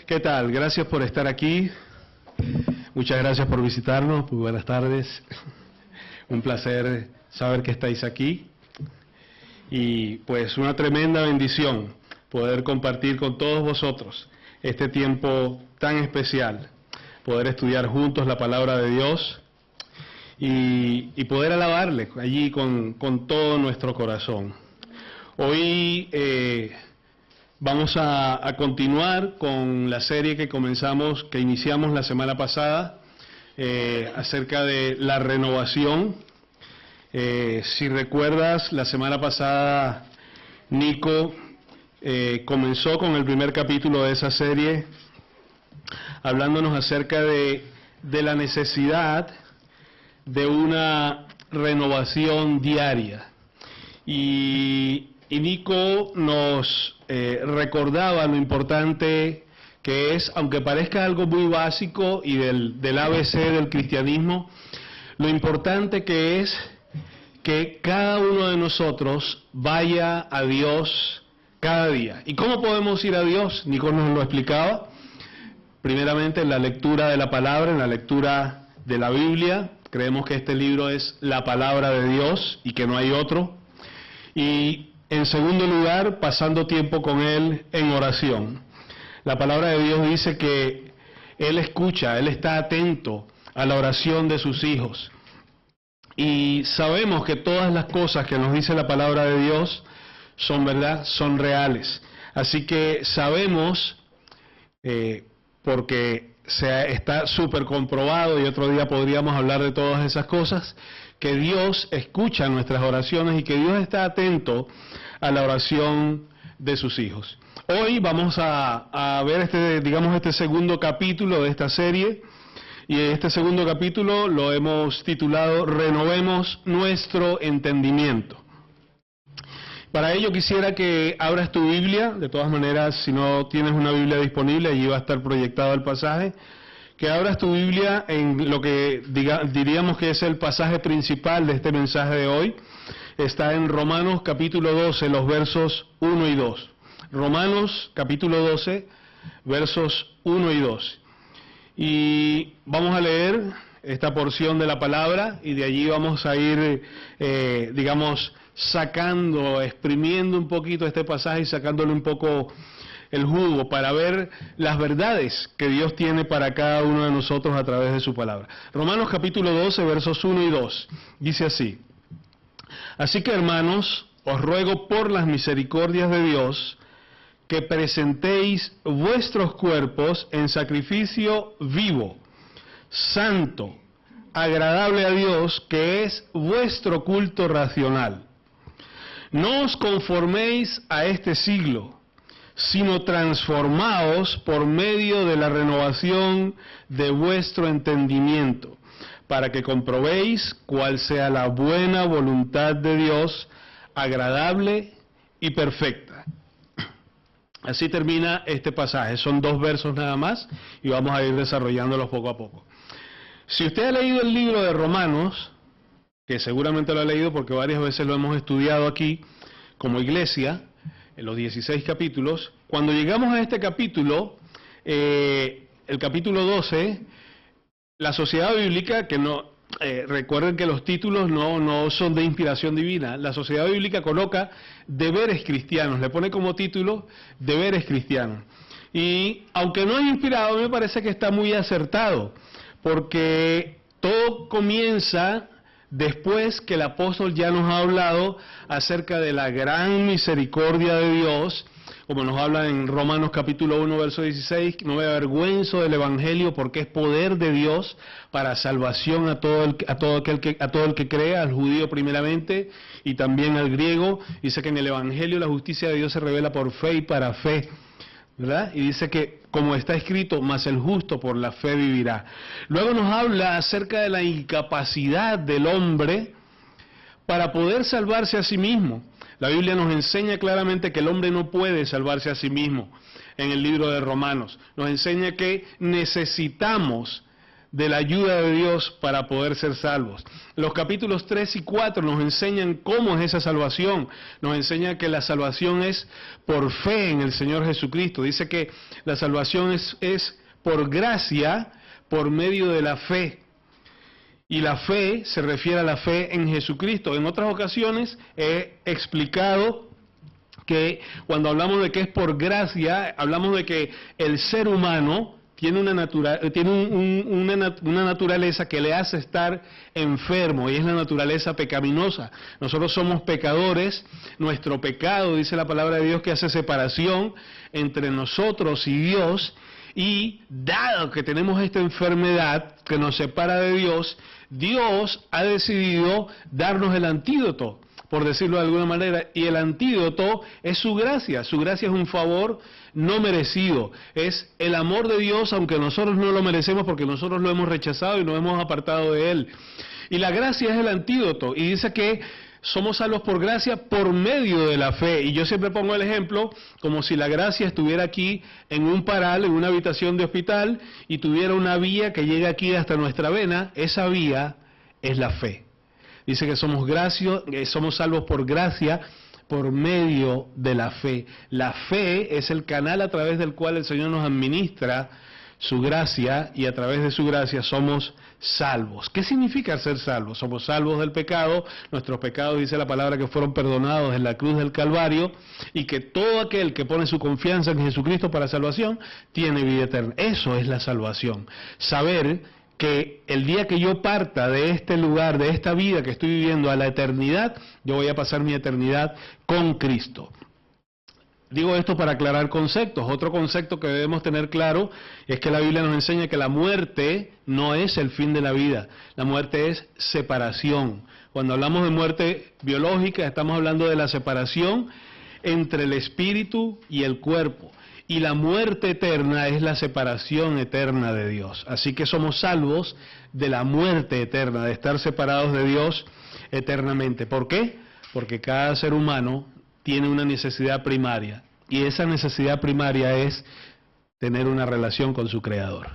¿Qué tal? Gracias por estar aquí. Muchas gracias por visitarnos. Muy buenas tardes. Un placer saber que estáis aquí. Y pues una tremenda bendición poder compartir con todos vosotros este tiempo tan especial. Poder estudiar juntos la palabra de Dios y poder alabarle allí con todo nuestro corazón. Hoy vamos a continuar con la serie que iniciamos la semana pasada acerca de la renovación. Si recuerdas, la semana pasada Nico comenzó con el primer capítulo de esa serie hablándonos acerca de la necesidad de una renovación diaria. Y Nico nos recordaba lo importante que es, aunque parezca algo muy básico y del ABC del cristianismo, lo importante que es que cada uno de nosotros vaya a Dios cada día. ¿Y cómo podemos ir a Dios? Nico nos lo explicaba. Primeramente en la lectura de la palabra, en la lectura de la Biblia. Creemos que este libro es la palabra de Dios y que no hay otro. Y en segundo lugar, pasando tiempo con Él en oración. La palabra de Dios dice que Él escucha, Él está atento a la oración de sus hijos. Y sabemos que todas las cosas que nos dice la palabra de Dios son verdad, son reales. Así que sabemos, porque está súper comprobado, y otro día podríamos hablar de todas esas cosas, que Dios escucha nuestras oraciones y que Dios está atento a la oración de sus hijos. Hoy vamos a ver este segundo capítulo de esta serie, y este segundo capítulo lo hemos titulado Renovemos nuestro entendimiento. Para ello quisiera que abras tu Biblia. De todas maneras, si no tienes una Biblia disponible, allí va a estar proyectado el pasaje. Que abras tu Biblia en lo que diríamos que es el pasaje principal de este mensaje de hoy. Está en Romanos capítulo 12, los versos 1 y 2. Romanos capítulo 12, versos 1 y 2. Y vamos a leer esta porción de la palabra y de allí vamos a ir, sacando, exprimiendo un poquito este pasaje y sacándole un poco el jugo para ver las verdades que Dios tiene para cada uno de nosotros a través de su palabra. Romanos capítulo 12, versos 1 y 2, dice así: Así que, hermanos, os ruego por las misericordias de Dios que presentéis vuestros cuerpos en sacrificio vivo, santo, agradable a Dios, que es vuestro culto racional. No os conforméis a este siglo, sino transformaos por medio de la renovación de vuestro entendimiento, para que comprobéis cuál sea la buena voluntad de Dios, agradable y perfecta. Así termina este pasaje. Son 2 versos nada más y vamos a ir desarrollándolos poco a poco. Si usted ha leído el libro de Romanos, que seguramente lo ha leído porque varias veces lo hemos estudiado aquí como iglesia, en los 16 capítulos, cuando llegamos a este capítulo, el capítulo 12, la sociedad bíblica, que no, recuerden que los títulos no son de inspiración divina, la sociedad bíblica coloca deberes cristianos, le pone como título deberes cristianos. Y aunque no es inspirado, me parece que está muy acertado, porque todo comienza después que el apóstol ya nos ha hablado acerca de la gran misericordia de Dios, como nos habla en Romanos capítulo 1, verso 16, no me avergüenzo del Evangelio porque es poder de Dios para salvación a todo el que crea, al judío primeramente y también al griego. Dice que en el Evangelio la justicia de Dios se revela por fe y para fe, ¿verdad? Y dice que, como está escrito, mas el justo por la fe vivirá. Luego nos habla acerca de la incapacidad del hombre para poder salvarse a sí mismo. La Biblia nos enseña claramente que el hombre no puede salvarse a sí mismo en el libro de Romanos. Nos enseña que necesitamos de la ayuda de Dios para poder ser salvos. Los capítulos 3 y 4 nos enseñan cómo es esa salvación. Nos enseña que la salvación es por fe en el Señor Jesucristo. Dice que la salvación es por gracia, por medio de la fe. Y la fe se refiere a la fe en Jesucristo. En otras ocasiones he explicado que cuando hablamos de que es por gracia, hablamos de que el ser humano tiene una naturaleza que le hace estar enfermo, y es la naturaleza pecaminosa. Nosotros somos pecadores, nuestro pecado, dice la palabra de Dios, que hace separación entre nosotros y Dios, y dado que tenemos esta enfermedad que nos separa de Dios, Dios ha decidido darnos el antídoto, por decirlo de alguna manera, y el antídoto es su gracia. Su gracia es un favor no merecido, es el amor de Dios, aunque nosotros no lo merecemos porque nosotros lo hemos rechazado y nos hemos apartado de Él. Y la gracia es el antídoto, y dice que somos salvos por gracia por medio de la fe. Y yo siempre pongo el ejemplo como si la gracia estuviera aquí en un paral, en una habitación de hospital, y tuviera una vía que llega aquí hasta nuestra vena. Esa vía es la fe. Dice que somos salvos por gracia por medio de la fe. La fe es el canal a través del cual el Señor nos administra su gracia, y a través de su gracia somos salvos. ¿Qué significa ser salvos? Somos salvos del pecado. Nuestros pecados, dice la palabra, que fueron perdonados en la cruz del Calvario, y que todo aquel que pone su confianza en Jesucristo para salvación tiene vida eterna. Eso es la salvación. Saber que el día que yo parta de este lugar, de esta vida que estoy viviendo a la eternidad, yo voy a pasar mi eternidad con Cristo. Digo esto para aclarar conceptos. Otro concepto que debemos tener claro es que la Biblia nos enseña que la muerte no es el fin de la vida. La muerte es separación. Cuando hablamos de muerte biológica, estamos hablando de la separación entre el espíritu y el cuerpo. Y la muerte eterna es la separación eterna de Dios. Así que somos salvos de la muerte eterna, de estar separados de Dios eternamente. ¿Por qué? Porque cada ser humano tiene una necesidad primaria, y esa necesidad primaria es tener una relación con su Creador.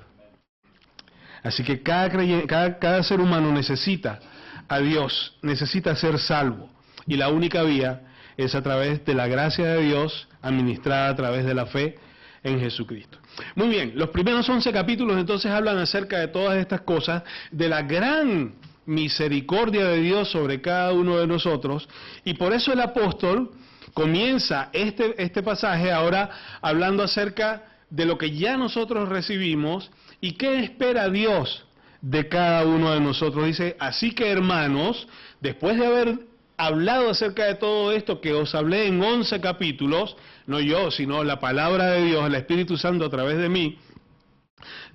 Así que cada ser humano necesita a Dios, necesita ser salvo, y la única vía es a través de la gracia de Dios, administrada a través de la fe en Jesucristo. Muy bien, los primeros 11 capítulos entonces hablan acerca de todas estas cosas, de la gran misericordia de Dios sobre cada uno de nosotros, y por eso el apóstol comienza este pasaje ahora hablando acerca de lo que ya nosotros recibimos y qué espera Dios de cada uno de nosotros. Dice, así que hermanos, después de haber hablado acerca de todo esto que os hablé en 11 capítulos, no yo, sino la palabra de Dios, el Espíritu Santo a través de mí,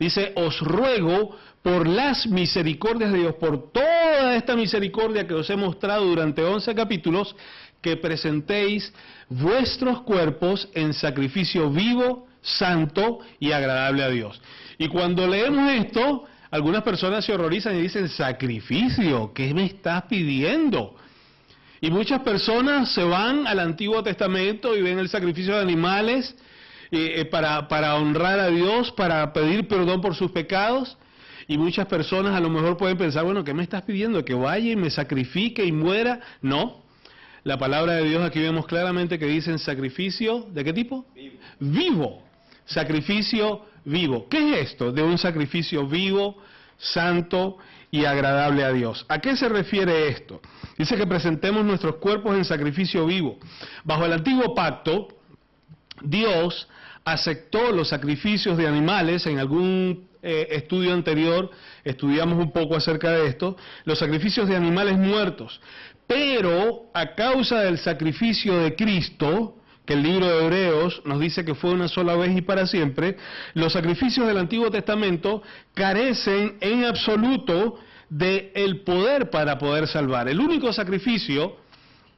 dice, os ruego por las misericordias de Dios, por toda esta misericordia que os he mostrado durante 11 capítulos, que presentéis vuestros cuerpos en sacrificio vivo, santo y agradable a Dios. Y cuando leemos esto, algunas personas se horrorizan y dicen, ¿sacrificio? ¿Qué me estás pidiendo? Y muchas personas se van al Antiguo Testamento y ven el sacrificio de animales para honrar a Dios, para pedir perdón por sus pecados. Y muchas personas a lo mejor pueden pensar, bueno, ¿qué me estás pidiendo? ¿Que vaya y me sacrifique y muera? No. La palabra de Dios aquí vemos claramente que dicen sacrificio, ¿de qué tipo? Vivo. Vivo. Sacrificio vivo. ¿Qué es esto de un sacrificio vivo, santo y agradable a Dios? ¿A qué se refiere esto? Dice que presentemos nuestros cuerpos en sacrificio vivo. Bajo el antiguo pacto, Dios aceptó los sacrificios de animales. En algún estudio anterior estudiamos un poco acerca de esto, los sacrificios de animales muertos. Pero a causa del sacrificio de Cristo, que el libro de Hebreos nos dice que fue una sola vez y para siempre, los sacrificios del Antiguo Testamento carecen en absoluto del poder para poder salvar. El único sacrificio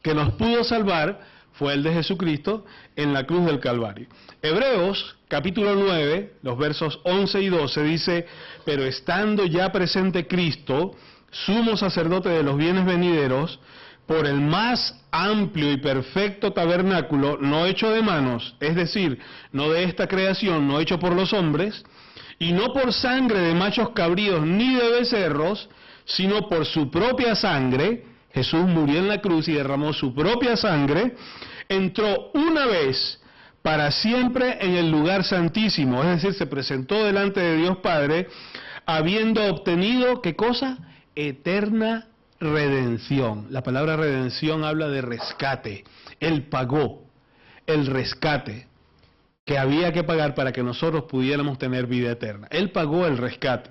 que nos pudo salvar fue el de Jesucristo en la cruz del Calvario. Hebreos, capítulo 9, los versos 11 y 12, dice, pero estando ya presente Cristo, sumo sacerdote de los bienes venideros, por el más amplio y perfecto tabernáculo, no hecho de manos, es decir, no de esta creación, no hecho por los hombres, y no por sangre de machos cabríos ni de becerros, sino por su propia sangre. Jesús murió en la cruz y derramó su propia sangre, entró una vez para siempre en el lugar santísimo, es decir, se presentó delante de Dios Padre, habiendo obtenido, ¿qué cosa? Eterna redención. La palabra redención habla de rescate. Él pagó el rescate que había que pagar para que nosotros pudiéramos tener vida eterna. Él pagó el rescate,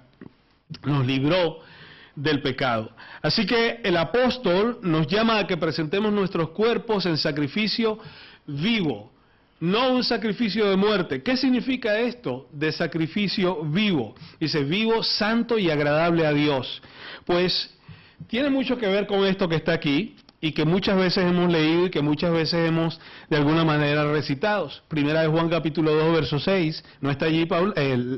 nos libró del pecado. Así que el apóstol nos llama a que presentemos nuestros cuerpos en sacrificio vivo, no un sacrificio de muerte. ¿Qué significa esto de sacrificio vivo? Dice vivo, santo y agradable a Dios. Pues tiene mucho que ver con esto que está aquí y que muchas veces hemos leído y que muchas veces hemos de alguna manera recitado. Primera de Juan capítulo 2 verso 6, no está allí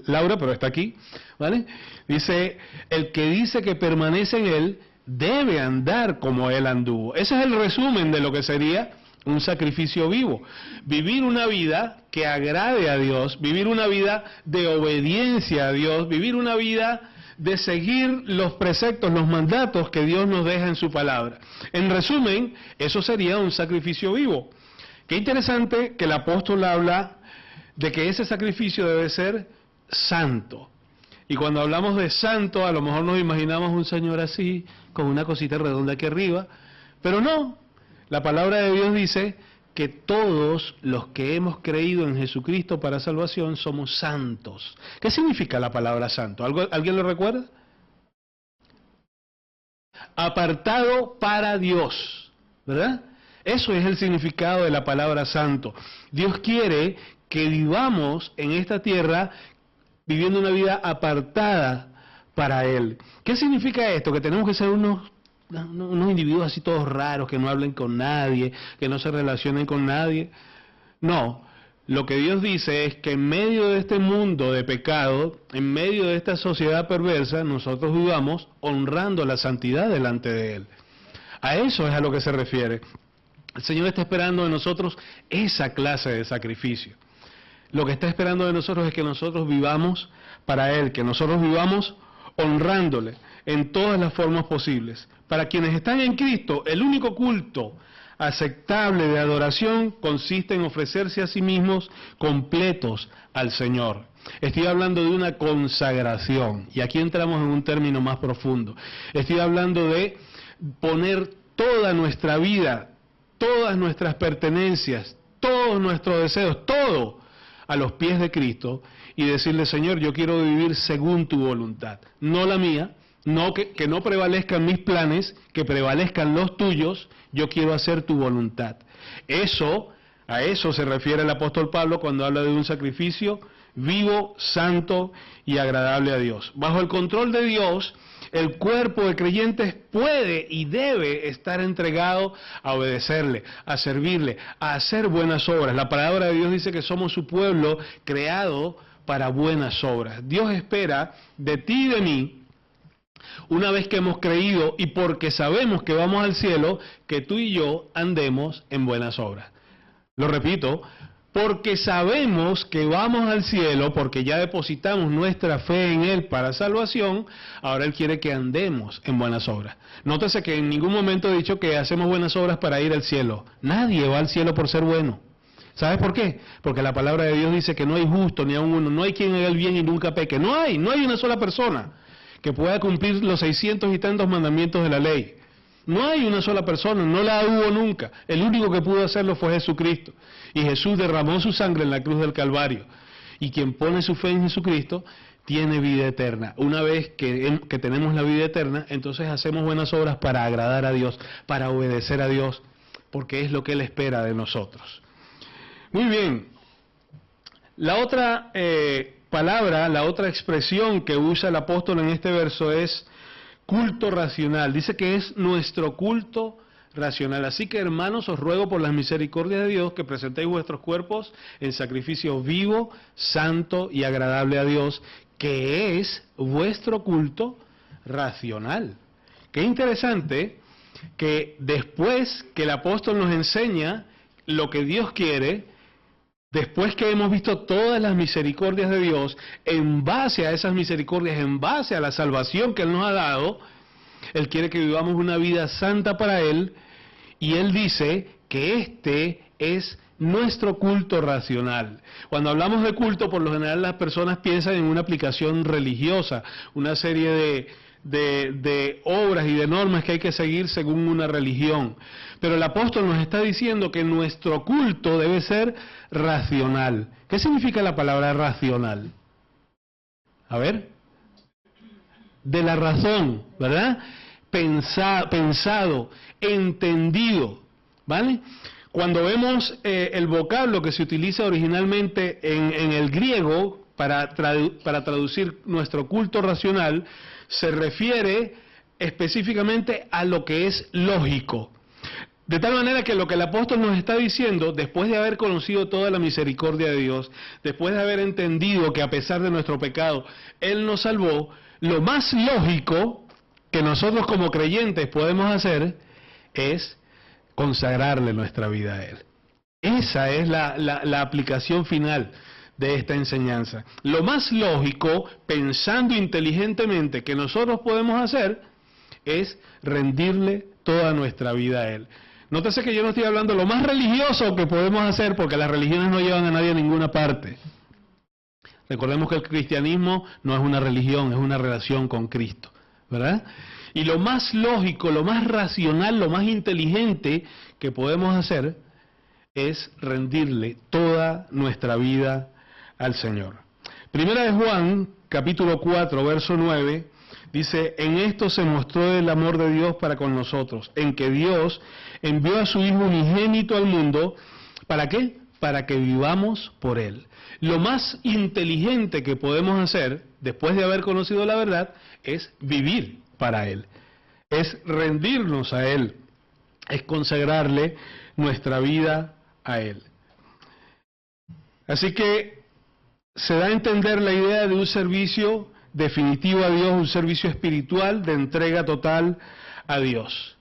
Laura, pero está aquí, ¿vale? Dice, el que dice que permanece en él debe andar como él anduvo. Ese es el resumen de lo que sería un sacrificio vivo. Vivir una vida que agrade a Dios, vivir una vida de obediencia a Dios, vivir una vida de seguir los preceptos, los mandatos que Dios nos deja en su palabra. En resumen, eso sería un sacrificio vivo. Qué interesante que el apóstol habla de que ese sacrificio debe ser santo. Y cuando hablamos de santo, a lo mejor nos imaginamos un señor así, con una cosita redonda aquí arriba, pero no. La palabra de Dios dice que todos los que hemos creído en Jesucristo para salvación somos santos. ¿Qué significa la palabra santo? ¿Alguien lo recuerda? Apartado para Dios, ¿verdad? Eso es el significado de la palabra santo. Dios quiere que vivamos en esta tierra viviendo una vida apartada para Él. ¿Qué significa esto? Que tenemos que ser unos individuos así todos raros, que no hablen con nadie, que no se relacionen con nadie. No, lo que Dios dice es que en medio de este mundo de pecado, en medio de esta sociedad perversa, nosotros vivamos honrando la santidad delante de Él. A eso es a lo que se refiere. El Señor está esperando de nosotros esa clase de sacrificio. Lo que está esperando de nosotros es que nosotros vivamos para Él, que nosotros vivamos honrándole en todas las formas posibles. Para quienes están en Cristo, el único culto aceptable de adoración consiste en ofrecerse a sí mismos completos al Señor. Estoy hablando de una consagración, y aquí entramos en un término más profundo. Estoy hablando de poner toda nuestra vida, todas nuestras pertenencias, todos nuestros deseos, todo a los pies de Cristo y decirle, Señor, yo quiero vivir según tu voluntad, no la mía, no que no prevalezcan mis planes, que prevalezcan los tuyos, yo quiero hacer tu voluntad. A eso se refiere el apóstol Pablo cuando habla de un sacrificio vivo, santo y agradable a Dios. Bajo el control de Dios, el cuerpo de creyentes puede y debe estar entregado a obedecerle, a servirle, a hacer buenas obras. La palabra de Dios dice que somos su pueblo creado para buenas obras. Dios espera de ti y de mí, una vez que hemos creído y porque sabemos que vamos al cielo, que tú y yo andemos en buenas obras. Lo repito, porque sabemos que vamos al cielo, porque ya depositamos nuestra fe en Él para salvación, ahora Él quiere que andemos en buenas obras. Nótese que en ningún momento he dicho que hacemos buenas obras para ir al cielo. Nadie va al cielo por ser bueno. ¿Sabes por qué? Porque la palabra de Dios dice que no hay justo ni aun uno, no hay quien haga el bien y nunca peque. No hay una sola persona que pueda cumplir los 600 y tantos mandamientos de la ley. No hay una sola persona, no la hubo nunca. El único que pudo hacerlo fue Jesucristo. Y Jesús derramó su sangre en la cruz del Calvario. Y quien pone su fe en Jesucristo tiene vida eterna. Una vez que tenemos la vida eterna, entonces hacemos buenas obras para agradar a Dios, para obedecer a Dios, porque es lo que Él espera de nosotros. Muy bien. La otra palabra, la otra expresión que usa el apóstol en este verso es culto racional. Dice que es nuestro culto racional. Así que, hermanos, os ruego por las misericordias de Dios que presentéis vuestros cuerpos en sacrificio vivo, santo y agradable a Dios, que es vuestro culto racional. Qué interesante que después que el apóstol nos enseña lo que Dios quiere, Después que hemos visto todas las misericordias de Dios, en base a esas misericordias, en base a la salvación que Él nos ha dado, Él quiere que vivamos una vida santa para Él, y Él dice que este es nuestro culto racional. Cuando hablamos de culto, por lo general las personas piensan en una aplicación religiosa, una serie de obras y de normas que hay que seguir según una religión. Pero el apóstol nos está diciendo que nuestro culto debe ser racional. ¿Qué significa la palabra racional? A ver. De la razón, ¿verdad? Pensado, entendido, ¿vale? Cuando vemos el vocablo que se utiliza originalmente en el griego para traducir nuestro culto racional, se refiere específicamente a lo que es lógico. De tal manera que lo que el apóstol nos está diciendo, después de haber conocido toda la misericordia de Dios, después de haber entendido que a pesar de nuestro pecado, Él nos salvó, lo más lógico que nosotros como creyentes podemos hacer es consagrarle nuestra vida a Él. Esa es la aplicación final de esta enseñanza. Lo más lógico, pensando inteligentemente, que nosotros podemos hacer es rendirle toda nuestra vida a Él. Nótese que yo no estoy hablando de lo más religioso que podemos hacer, porque las religiones no llevan a nadie a ninguna parte. Recordemos que el cristianismo no es una religión, es una relación con Cristo, ¿verdad? Y lo más lógico, lo más racional, lo más inteligente que podemos hacer es rendirle toda nuestra vida al Señor. Primera de Juan, capítulo 4, verso 9, dice: en esto se mostró el amor de Dios para con nosotros, en que Dios envió a su Hijo unigénito al mundo, ¿para qué? Para que vivamos por Él. Lo más inteligente que podemos hacer, después de haber conocido la verdad, es vivir para Él, es rendirnos a Él, es consagrarle nuestra vida a Él. Así que se da a entender la idea de un servicio definitivo a Dios, un servicio espiritual de entrega total a Dios.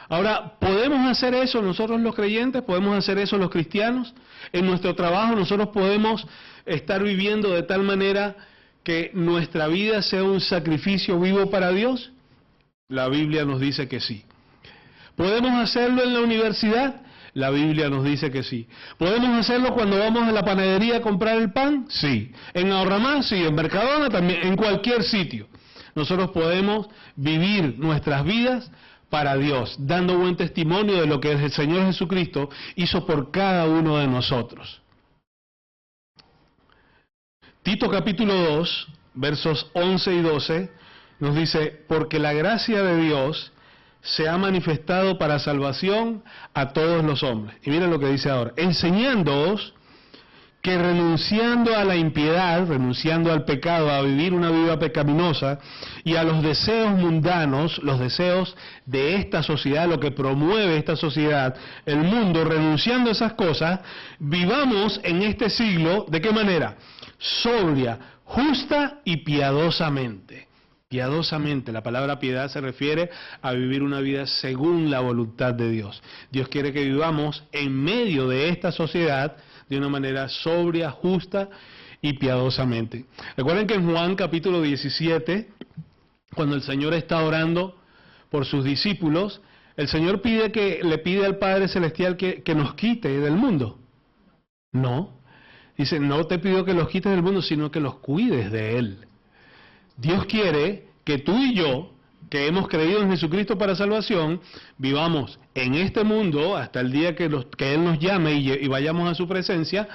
Ahora, ¿podemos hacer eso nosotros los creyentes? ¿Podemos hacer eso los cristianos? En nuestro trabajo nosotros podemos estar viviendo de tal manera que nuestra vida sea un sacrificio vivo para Dios. La Biblia nos dice que sí. ¿Podemos hacerlo en la universidad? La Biblia nos dice que sí. ¿Podemos hacerlo cuando vamos a la panadería a comprar el pan? Sí. ¿En Ahorramás? Sí. ¿En Mercadona? También. En cualquier sitio. Nosotros podemos vivir nuestras vidas para Dios, dando buen testimonio de lo que el Señor Jesucristo hizo por cada uno de nosotros. Tito capítulo 2, versos 11 y 12, nos dice: porque la gracia de Dios se ha manifestado para salvación a todos los hombres. Y miren lo que dice ahora: enseñándoos que renunciando a la impiedad, renunciando al pecado, a vivir una vida pecaminosa, y a los deseos mundanos, los deseos de esta sociedad, lo que promueve esta sociedad, el mundo, renunciando a esas cosas, vivamos en este siglo, ¿de qué manera? Sobria, justa y piadosamente. Piadosamente, la palabra piedad se refiere a vivir una vida según la voluntad de Dios. Dios quiere que vivamos en medio de esta sociedad de una manera sobria, justa y piadosamente. Recuerden que en Juan capítulo 17, cuando el Señor está orando por sus discípulos, el Señor le pide al Padre Celestial que nos quite del mundo. No, dice: no te pido que los quites del mundo, sino que los cuides de él. Dios quiere que tú y yo, que hemos creído en Jesucristo para salvación, vivamos en este mundo hasta el día que Él nos llame y vayamos a su presencia,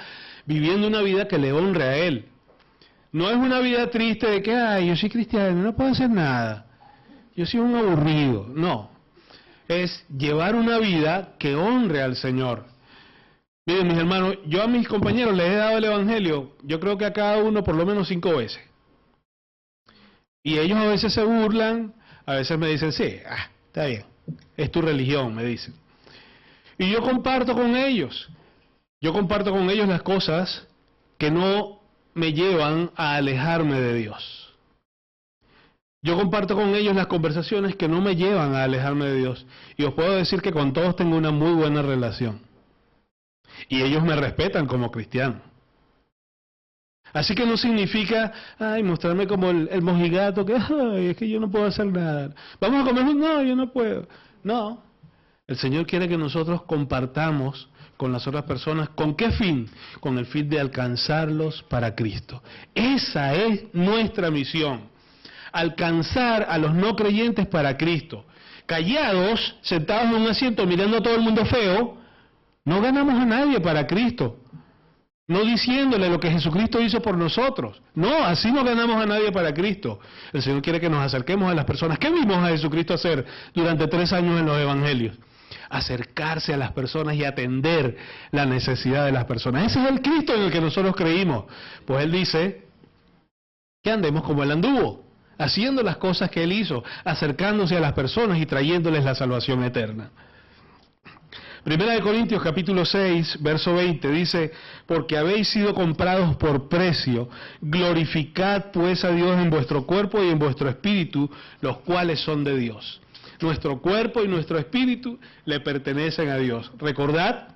viviendo una vida que le honre a Él. No es una vida triste de que, ay, yo soy cristiano, no puedo hacer nada, yo soy un aburrido. No, es llevar una vida que honre al Señor. Miren, mis hermanos, yo a mis compañeros les he dado el Evangelio, yo creo que a cada uno por lo menos 5 veces. Y ellos a veces se burlan, a veces me dicen: sí, está bien, es tu religión, me dicen. Y yo comparto con ellos las cosas que no me llevan a alejarme de Dios. Yo comparto con ellos las conversaciones que no me llevan a alejarme de Dios. Y os puedo decir que con todos tengo una muy buena relación. y ellos me respetan como cristiano. Así que no significa, mostrarme como el mojigato, que es que yo no puedo hacer nada. Vamos a comer, no, yo no puedo. No, el Señor quiere que nosotros compartamos con las otras personas. ¿Con qué fin? Con el fin de alcanzarlos para Cristo. Esa es nuestra misión. Alcanzar a los no creyentes para Cristo. Callados, sentados en un asiento mirando a todo el mundo feo, no ganamos a nadie para Cristo. No diciéndole lo que Jesucristo hizo por nosotros. No, así no ganamos a nadie para Cristo. El Señor quiere que nos acerquemos a las personas. ¿Qué vimos a Jesucristo hacer durante 3 años en los evangelios? Acercarse a las personas y atender la necesidad de las personas. Ese es el Cristo en el que nosotros creímos. Pues Él dice que andemos como Él anduvo, haciendo las cosas que Él hizo, acercándose a las personas y trayéndoles la salvación eterna. Primera de Corintios capítulo 6, verso 20 dice, porque habéis sido comprados por precio, glorificad pues a Dios en vuestro cuerpo y en vuestro espíritu, los cuales son de Dios. Nuestro cuerpo y nuestro espíritu le pertenecen a Dios. Recordad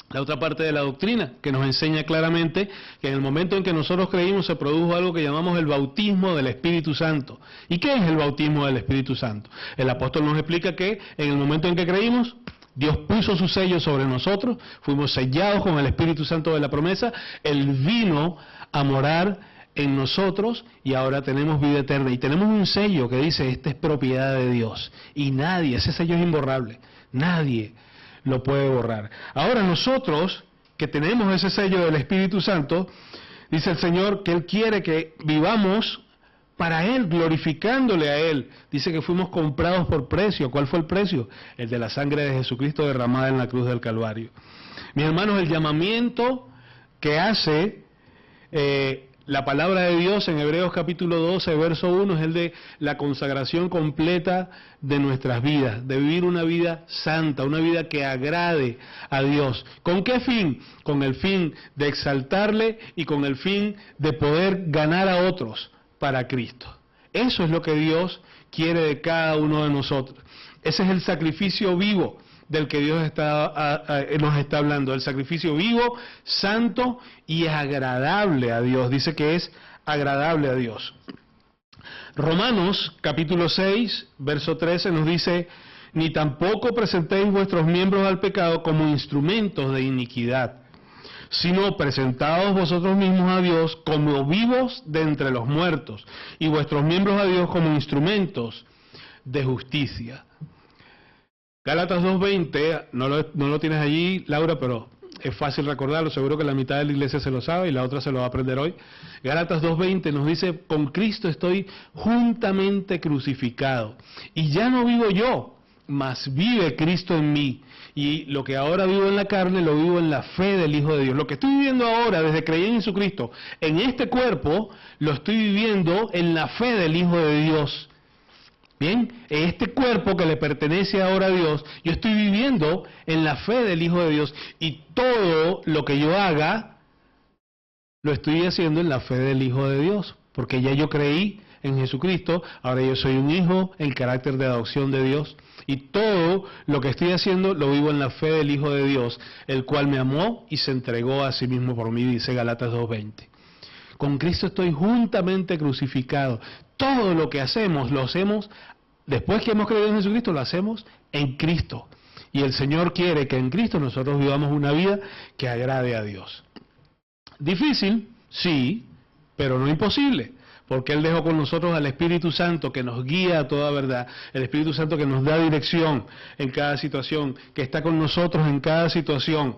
la otra parte de la doctrina que nos enseña claramente que en el momento en que nosotros creímos se produjo algo que llamamos el bautismo del Espíritu Santo. ¿Y qué es el bautismo del Espíritu Santo? El apóstol nos explica que en el momento en que creímos, Dios puso su sello sobre nosotros, fuimos sellados con el Espíritu Santo de la promesa, Él vino a morar en nosotros y ahora tenemos vida eterna. Y tenemos un sello que dice, esta es propiedad de Dios. Y nadie, ese sello es imborrable, nadie lo puede borrar. Ahora nosotros, que tenemos ese sello del Espíritu Santo, dice el Señor que Él quiere que vivamos para Él, glorificándole a Él. Dice que fuimos comprados por precio. ¿Cuál fue el precio? El de la sangre de Jesucristo derramada en la cruz del Calvario. Mis hermanos, el llamamiento que hace la palabra de Dios en Hebreos capítulo 12, verso 1, es el de la consagración completa de nuestras vidas, de vivir una vida santa, una vida que agrade a Dios. ¿Con qué fin? Con el fin de exaltarle y con el fin de poder ganar a otros para Cristo. Eso es lo que Dios quiere de cada uno de nosotros. Ese es el sacrificio vivo del que Dios nos está hablando, el sacrificio vivo, santo y agradable a Dios. Dice que es agradable a Dios. Romanos capítulo 6, verso 13 nos dice, ni tampoco presentéis vuestros miembros al pecado como instrumentos de iniquidad, sino presentaos vosotros mismos a Dios como vivos de entre los muertos, y vuestros miembros a Dios como instrumentos de justicia. Gálatas 2.20, no lo tienes allí, Laura, pero es fácil recordarlo, seguro que la mitad de la iglesia se lo sabe y la otra se lo va a aprender hoy. Gálatas 2.20 nos dice, con Cristo estoy juntamente crucificado, y ya no vivo yo, mas vive Cristo en mí. Y lo que ahora vivo en la carne, lo vivo en la fe del Hijo de Dios. Lo que estoy viviendo ahora, desde creer en Jesucristo, en este cuerpo, lo estoy viviendo en la fe del Hijo de Dios. Bien, este cuerpo que le pertenece ahora a Dios, yo estoy viviendo en la fe del Hijo de Dios. Y todo lo que yo haga, lo estoy haciendo en la fe del Hijo de Dios. Porque ya yo creí en Jesucristo, ahora yo soy un hijo en carácter de adopción de Dios. Y todo lo que estoy haciendo lo vivo en la fe del Hijo de Dios, el cual me amó y se entregó a sí mismo por mí, dice Gálatas 2.20. Con Cristo estoy juntamente crucificado. Todo lo que hacemos, lo hacemos, después que hemos creído en Jesucristo, lo hacemos en Cristo. Y el Señor quiere que en Cristo nosotros vivamos una vida que agrade a Dios. ¿Difícil? Sí, pero no imposible. Porque Él dejó con nosotros al Espíritu Santo que nos guía a toda verdad, el Espíritu Santo que nos da dirección en cada situación, que está con nosotros en cada situación.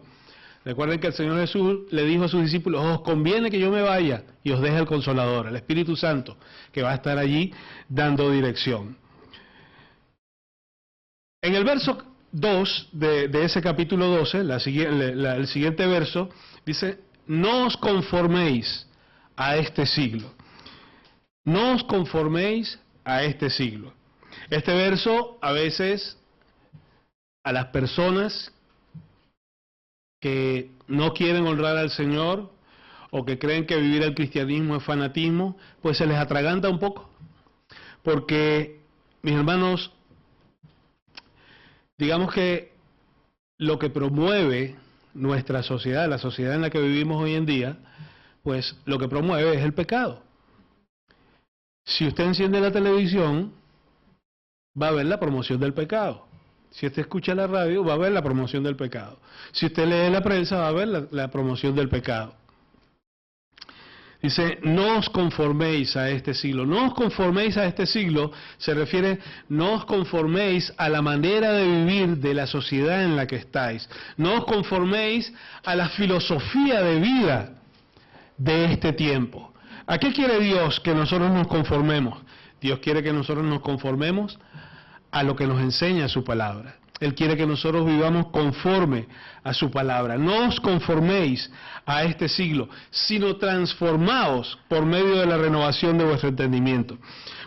Recuerden que el Señor Jesús le dijo a sus discípulos, os conviene que yo me vaya y os deje el Consolador, el Espíritu Santo, que va a estar allí dando dirección. En el verso 2 de ese capítulo 12, el siguiente verso, dice, no os conforméis a este siglo. No os conforméis a este siglo. Este verso a veces a las personas que no quieren honrar al Señor o que creen que vivir el cristianismo es fanatismo, pues se les atraganta un poco. Porque, mis hermanos, digamos que lo que promueve nuestra sociedad, la sociedad en la que vivimos hoy en día, pues lo que promueve es el pecado. Si usted enciende la televisión, va a ver la promoción del pecado. Si usted escucha la radio, va a ver la promoción del pecado. Si usted lee la prensa, va a ver la promoción del pecado. Dice, no os conforméis a este siglo. No os conforméis a este siglo se refiere, no os conforméis a la manera de vivir de la sociedad en la que estáis. No os conforméis a la filosofía de vida de este tiempo. ¿A qué quiere Dios que nosotros nos conformemos? Dios quiere que nosotros nos conformemos a lo que nos enseña su palabra. Él quiere que nosotros vivamos conforme a su palabra. No os conforméis a este siglo, sino transformaos por medio de la renovación de vuestro entendimiento.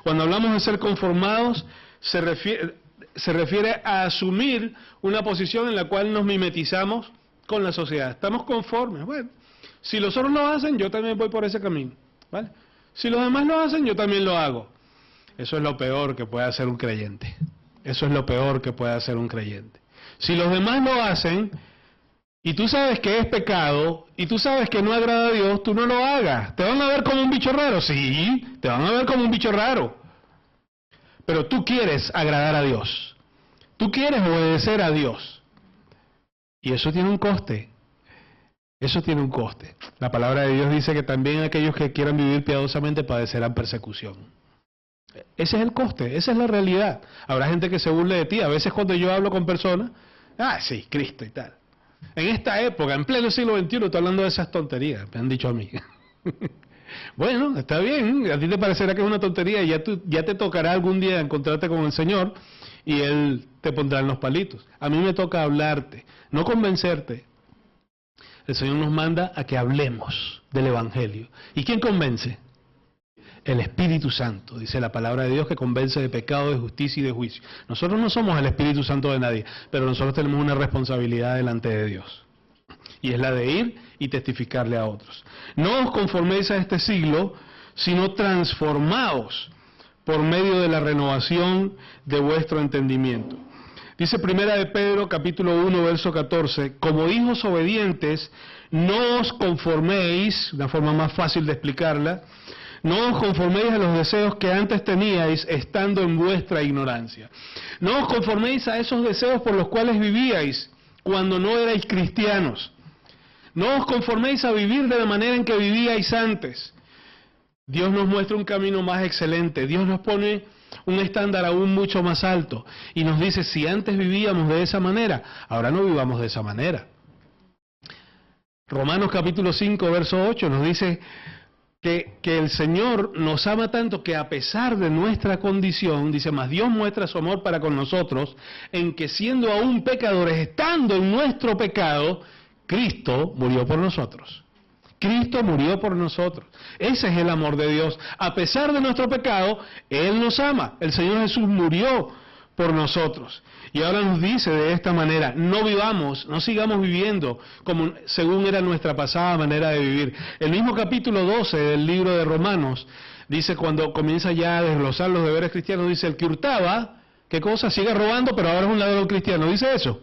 Cuando hablamos de ser conformados, se refiere a asumir una posición en la cual nos mimetizamos con la sociedad. Estamos conformes. Bueno, si los otros lo hacen, yo también voy por ese camino, ¿vale? Si los demás lo hacen, yo también lo hago. Eso es lo peor que puede hacer un creyente. Eso es lo peor que puede hacer un creyente. Si los demás lo hacen, y tú sabes que es pecado, y tú sabes que no agrada a Dios, tú no lo hagas. ¿Te van a ver como un bicho raro? Sí, te van a ver como un bicho raro. Pero tú quieres agradar a Dios. Tú quieres obedecer a Dios. Y eso tiene un coste. Eso tiene un coste. La palabra de Dios dice que también aquellos que quieran vivir piadosamente padecerán persecución. Ese es el coste, esa es la realidad. Habrá gente que se burle de ti. A veces cuando yo hablo con personas, sí, Cristo y tal. En esta época, en pleno siglo XXI, estoy hablando de esas tonterías, me han dicho a mí. Bueno, está bien, a ti te parecerá que es una tontería y ya te tocará algún día encontrarte con el Señor y Él te pondrá en los palitos. A mí me toca hablarte, no convencerte. El Señor nos manda a que hablemos del Evangelio. ¿Y quién convence? El Espíritu Santo, dice la palabra de Dios, que convence de pecado, de justicia y de juicio. Nosotros no somos el Espíritu Santo de nadie, pero nosotros tenemos una responsabilidad delante de Dios. Y es la de ir y testificarle a otros. No os conforméis a este siglo, sino transformaos por medio de la renovación de vuestro entendimiento. Dice Primera de Pedro, capítulo 1, verso 14, como hijos obedientes, no os conforméis, una forma más fácil de explicarla, no os conforméis a los deseos que antes teníais estando en vuestra ignorancia. No os conforméis a esos deseos por los cuales vivíais cuando no erais cristianos. No os conforméis a vivir de la manera en que vivíais antes. Dios nos muestra un camino más excelente. Dios nos pone un estándar aún mucho más alto. Y nos dice, si antes vivíamos de esa manera, ahora no vivamos de esa manera. Romanos capítulo 5, verso 8 nos dice que el Señor nos ama tanto que a pesar de nuestra condición, dice, mas Dios muestra su amor para con nosotros, en que siendo aún pecadores, estando en nuestro pecado, Cristo murió por nosotros. Cristo murió por nosotros. Ese es el amor de Dios. A pesar de nuestro pecado, Él nos ama. El Señor Jesús murió por nosotros. Y ahora nos dice de esta manera, no vivamos, no sigamos viviendo como según era nuestra pasada manera de vivir. El mismo capítulo 12 del libro de Romanos dice, cuando comienza ya a desglosar los deberes cristianos, dice, el que hurtaba, ¿qué cosa? Sigue robando, pero ahora es un ladrón cristiano. ¿Dice eso?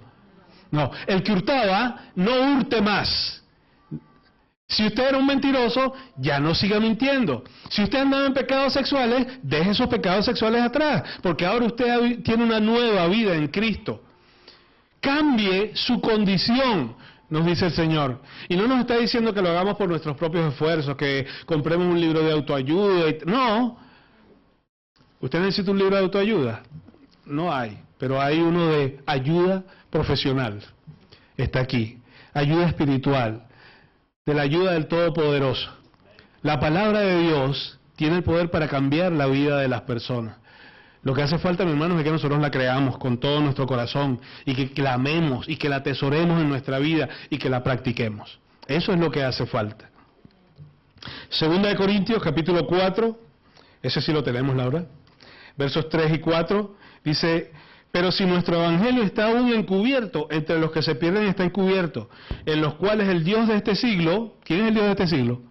No, el que hurtaba, no hurte más. Si usted era un mentiroso, ya no siga mintiendo. Si usted andaba en pecados sexuales, deje esos pecados sexuales atrás, porque ahora usted tiene una nueva vida en Cristo. Cambie su condición, nos dice el Señor. Y no nos está diciendo que lo hagamos por nuestros propios esfuerzos, que compremos un libro de autoayuda. No. ¿Usted necesita un libro de autoayuda? No hay, pero hay uno de ayuda profesional. Está aquí. Ayuda espiritual. De la ayuda del Todopoderoso. La palabra de Dios tiene el poder para cambiar la vida de las personas. Lo que hace falta, mi hermano, es que nosotros la creamos con todo nuestro corazón y que la amemos y que la atesoremos en nuestra vida y que la practiquemos. Eso es lo que hace falta. Segunda de Corintios, capítulo 4, ese sí lo tenemos, Laura, versos 3 y 4, dice, pero si nuestro evangelio está aún encubierto, entre los que se pierden está encubierto, en los cuales el Dios de este siglo, ¿quién es el Dios de este siglo?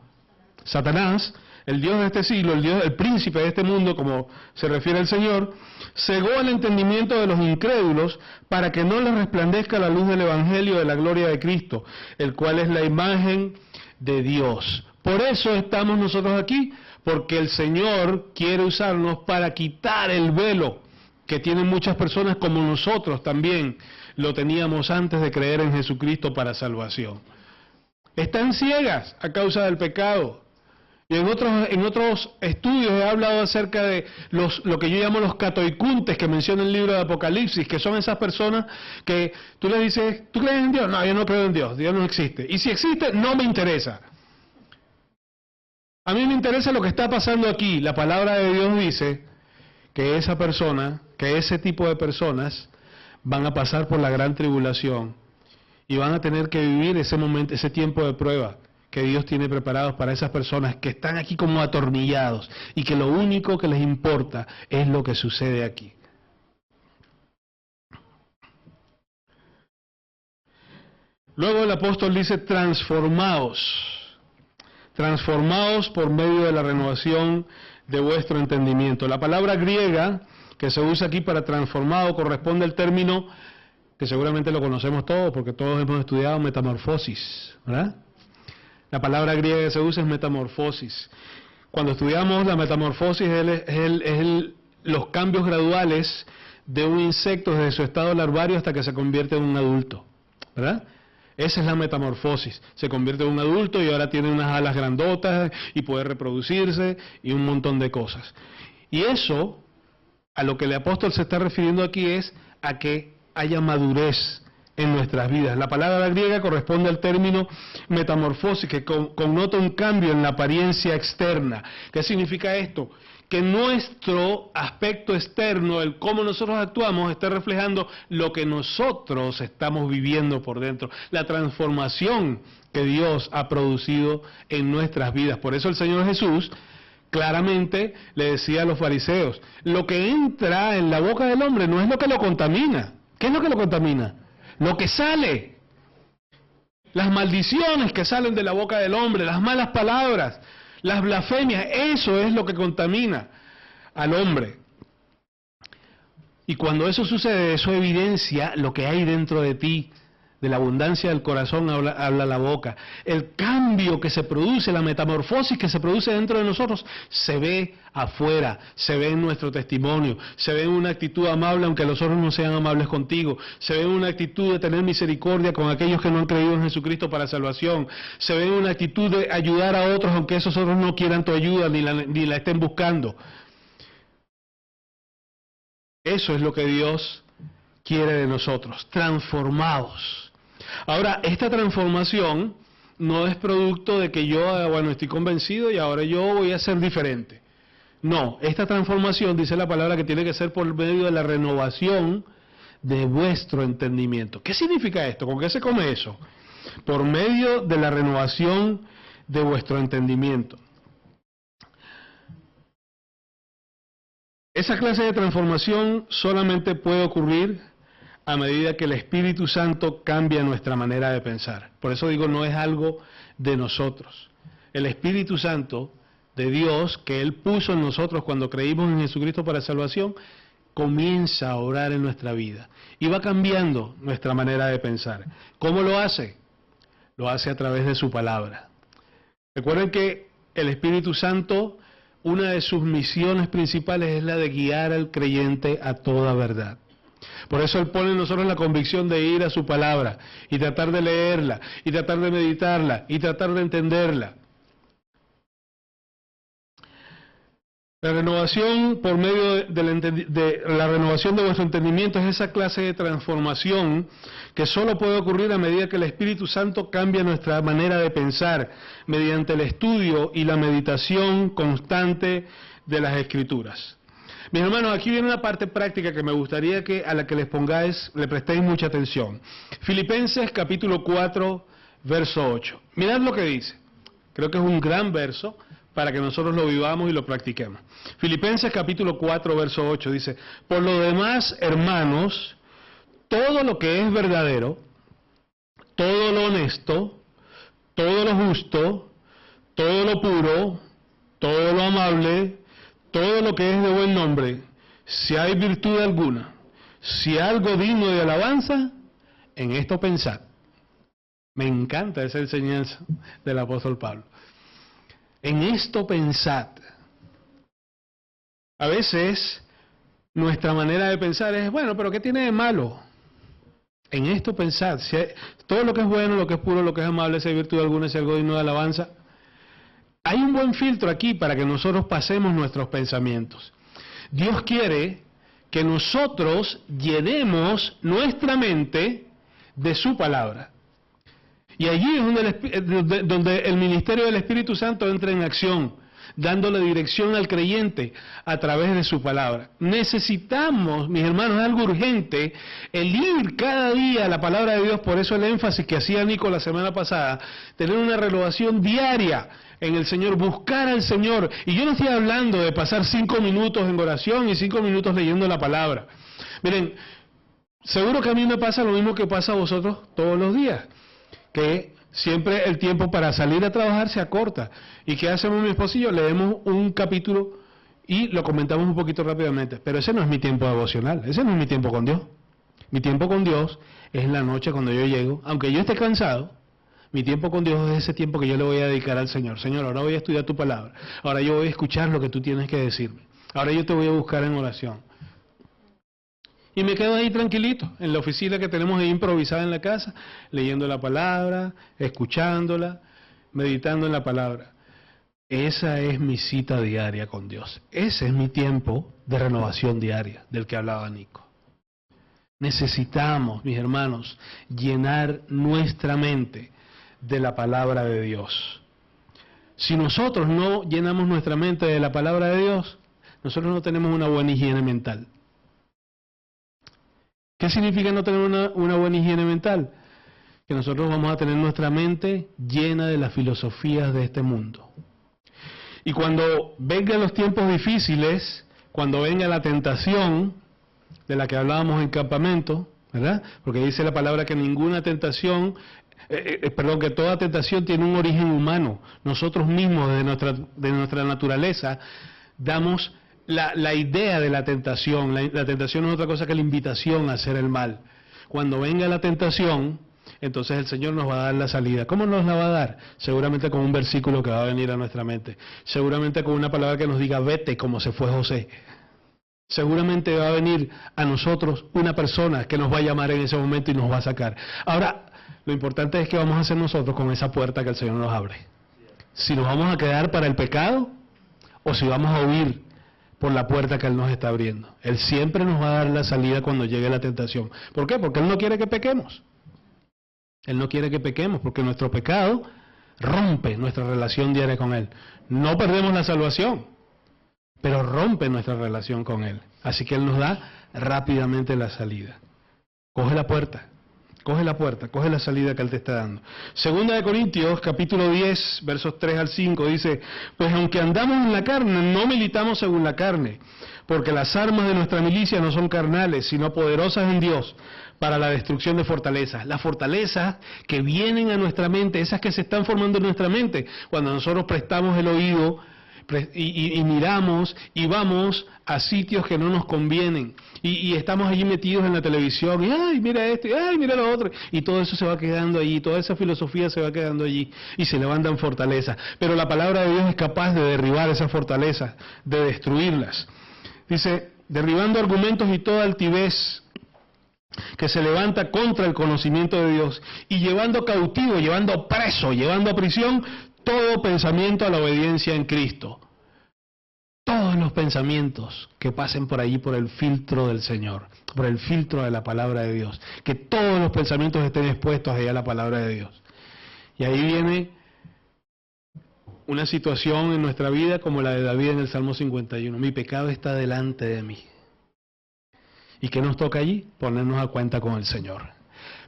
Satanás, el Dios de este siglo, el príncipe de este mundo, como se refiere al Señor, cegó el entendimiento de los incrédulos para que no les resplandezca la luz del Evangelio de la gloria de Cristo, el cual es la imagen de Dios. Por eso estamos nosotros aquí, porque el Señor quiere usarnos para quitar el velo que tienen muchas personas, como nosotros también lo teníamos antes de creer en Jesucristo para salvación. Están ciegas a causa del pecado. Y en otros estudios he hablado acerca de lo que yo llamo los catoicuntes que menciona el libro de Apocalipsis, que son esas personas que tú les dices, ¿tú crees en Dios? No, yo no creo en Dios, Dios no existe. Y si existe, no me interesa. A mí me interesa lo que está pasando aquí. La palabra de Dios dice que esa persona, que ese tipo de personas van a pasar por la gran tribulación y van a tener que vivir ese momento, ese tiempo de prueba que Dios tiene preparados para esas personas que están aquí como atornillados y que lo único que les importa es lo que sucede aquí. Luego el apóstol dice, transformaos por medio de la renovación de vuestro entendimiento. La palabra griega que se usa aquí para transformado corresponde al término que seguramente lo conocemos todos porque todos hemos estudiado, metamorfosis, ¿verdad? La palabra griega que se usa es metamorfosis. Cuando estudiamos la metamorfosis es los cambios graduales de un insecto desde su estado larvario hasta que se convierte en un adulto, ¿verdad? Esa es la metamorfosis. Se convierte en un adulto y ahora tiene unas alas grandotas y puede reproducirse y un montón de cosas. Y eso, a lo que el apóstol se está refiriendo aquí es a que haya madurez en nuestras vidas. La palabra griega corresponde al término metamorfosis, que connota un cambio en la apariencia externa. ¿Qué significa esto? Que nuestro aspecto externo, el cómo nosotros actuamos, está reflejando lo que nosotros estamos viviendo por dentro, la transformación que Dios ha producido en nuestras vidas. Por eso el Señor Jesús claramente le decía a los fariseos, lo que entra en la boca del hombre no es lo que lo contamina. ¿Qué es lo que lo contamina? Lo que sale, las maldiciones que salen de la boca del hombre, las malas palabras, las blasfemias, eso es lo que contamina al hombre. Y cuando eso sucede, eso evidencia lo que hay dentro de ti. De la abundancia del corazón habla la boca. El cambio que se produce, la metamorfosis que se produce dentro de nosotros, se ve afuera, se ve en nuestro testimonio, se ve en una actitud amable aunque los otros no sean amables contigo, se ve en una actitud de tener misericordia con aquellos que no han creído en Jesucristo para salvación, se ve en una actitud de ayudar a otros aunque esos otros no quieran tu ayuda ni la estén buscando. Eso es lo que Dios quiere de nosotros, transformados. Ahora, esta transformación no es producto de que yo, bueno, estoy convencido y ahora yo voy a ser diferente. No, esta transformación, dice la palabra, que tiene que ser por medio de la renovación de vuestro entendimiento. ¿Qué significa esto? ¿Con qué se come eso? Por medio de la renovación de vuestro entendimiento. Esa clase de transformación solamente puede ocurrir a medida que el Espíritu Santo cambia nuestra manera de pensar. Por eso digo, no es algo de nosotros. El Espíritu Santo de Dios, que Él puso en nosotros cuando creímos en Jesucristo para salvación, comienza a obrar en nuestra vida. Y va cambiando nuestra manera de pensar. ¿Cómo lo hace? Lo hace a través de su palabra. Recuerden que el Espíritu Santo, una de sus misiones principales es la de guiar al creyente a toda verdad. Por eso Él pone en nosotros la convicción de ir a su palabra y tratar de leerla, y tratar de meditarla, y tratar de entenderla. La renovación por medio de la renovación de vuestro entendimiento es esa clase de transformación que solo puede ocurrir a medida que el Espíritu Santo cambia nuestra manera de pensar mediante el estudio y la meditación constante de las Escrituras. Mis hermanos, aquí viene una parte práctica que me gustaría que a la que le prestéis mucha atención. Filipenses capítulo 4, verso 8. Mirad lo que dice. Creo que es un gran verso para que nosotros lo vivamos y lo practiquemos. Filipenses capítulo 4, verso 8 dice, por lo demás, hermanos, todo lo que es verdadero, todo lo honesto, todo lo justo, todo lo puro, todo lo amable, todo lo que es de buen nombre, si hay virtud alguna, si algo digno de alabanza, en esto pensad. Me encanta esa enseñanza del apóstol Pablo. En esto pensad. A veces nuestra manera de pensar es, bueno, pero ¿qué tiene de malo? En esto pensad. Si hay, todo lo que es bueno, lo que es puro, lo que es amable, si hay virtud alguna, si hay algo digno de alabanza. Hay un buen filtro aquí para que nosotros pasemos nuestros pensamientos. Dios quiere que nosotros llenemos nuestra mente de su palabra. Y allí es donde el ministerio del Espíritu Santo entra en acción, dándole dirección al creyente a través de su palabra. Necesitamos, mis hermanos, algo urgente, el ir cada día a la palabra de Dios, por eso el énfasis que hacía Nico la semana pasada, tener una renovación diaria en el Señor, buscar al Señor. Y yo no estoy hablando de pasar 5 minutos en oración y 5 minutos leyendo la palabra. Miren, seguro que a mí me pasa lo mismo que pasa a vosotros todos los días, que siempre el tiempo para salir a trabajar se acorta. ¿Y qué hacemos mi esposo y yo? Leemos un capítulo y lo comentamos un poquito rápidamente. Pero ese no es mi tiempo devocional, ese no es mi tiempo con Dios. Mi tiempo con Dios es en la noche cuando yo llego, aunque yo esté cansado, mi tiempo con Dios es ese tiempo que yo le voy a dedicar al Señor. Señor, ahora voy a estudiar tu palabra, ahora yo voy a escuchar lo que tú tienes que decirme, ahora yo te voy a buscar en oración. Y me quedo ahí tranquilito, en la oficina que tenemos ahí improvisada en la casa, leyendo la palabra, escuchándola, meditando en la palabra. Esa es mi cita diaria con Dios. Ese es mi tiempo de renovación diaria, del que hablaba Nico. Necesitamos, mis hermanos, llenar nuestra mente de la palabra de Dios. Si nosotros no llenamos nuestra mente de la palabra de Dios, nosotros no tenemos una buena higiene mental. ¿Qué significa no tener una buena higiene mental? Que nosotros vamos a tener nuestra mente llena de las filosofías de este mundo. Y cuando vengan los tiempos difíciles, cuando venga la tentación, de la que hablábamos en campamento, ¿verdad? Porque dice la palabra que ninguna tentación, que toda tentación tiene un origen humano. Nosotros mismos, de nuestra naturaleza, damos la idea de la tentación. La tentación no es otra cosa que la invitación a hacer el mal. Cuando venga la tentación, entonces el Señor nos va a dar la salida. ¿Cómo nos la va a dar? Seguramente con un versículo que va a venir a nuestra mente. Seguramente con una palabra que nos diga, vete, como se fue José. Seguramente va a venir a nosotros una persona que nos va a llamar en ese momento y nos va a sacar. Ahora, lo importante es qué vamos a hacer nosotros con esa puerta que el Señor nos abre. Si nos vamos a quedar para el pecado o si vamos a huir por la puerta que Él nos está abriendo. Él siempre nos va a dar la salida cuando llegue la tentación. ¿Por qué? Porque Él no quiere que pequemos. Él no quiere que pequemos porque nuestro pecado rompe nuestra relación diaria con Él. No perdemos la salvación, pero rompe nuestra relación con Él. Así que Él nos da rápidamente la salida. Coge la puerta, coge la salida que Él te está dando. Segunda de Corintios, capítulo 10, versos 3 al 5, dice, pues aunque andamos en la carne, no militamos según la carne, porque las armas de nuestra milicia no son carnales, sino poderosas en Dios, para la destrucción de fortalezas. Las fortalezas que vienen a nuestra mente, esas que se están formando en nuestra mente, cuando nosotros prestamos el oído y miramos y vamos a sitios que no nos convienen y estamos allí metidos en la televisión y ay mira esto y ay mira lo otro y todo eso se va quedando allí, toda esa filosofía se va quedando allí y se levantan fortalezas, pero la palabra de Dios es capaz de derribar esas fortalezas, de destruirlas. Dice, derribando argumentos y toda altivez que se levanta contra el conocimiento de Dios y llevando cautivo, llevando preso, llevando a prisión todo pensamiento a la obediencia en Cristo. Todos los pensamientos que pasen por allí por el filtro del Señor, por el filtro de la palabra de Dios. Que todos los pensamientos estén expuestos allá a la palabra de Dios. Y ahí viene una situación en nuestra vida como la de David en el Salmo 51. Mi pecado está delante de mí. ¿Y qué nos toca allí? Ponernos a cuenta con el Señor.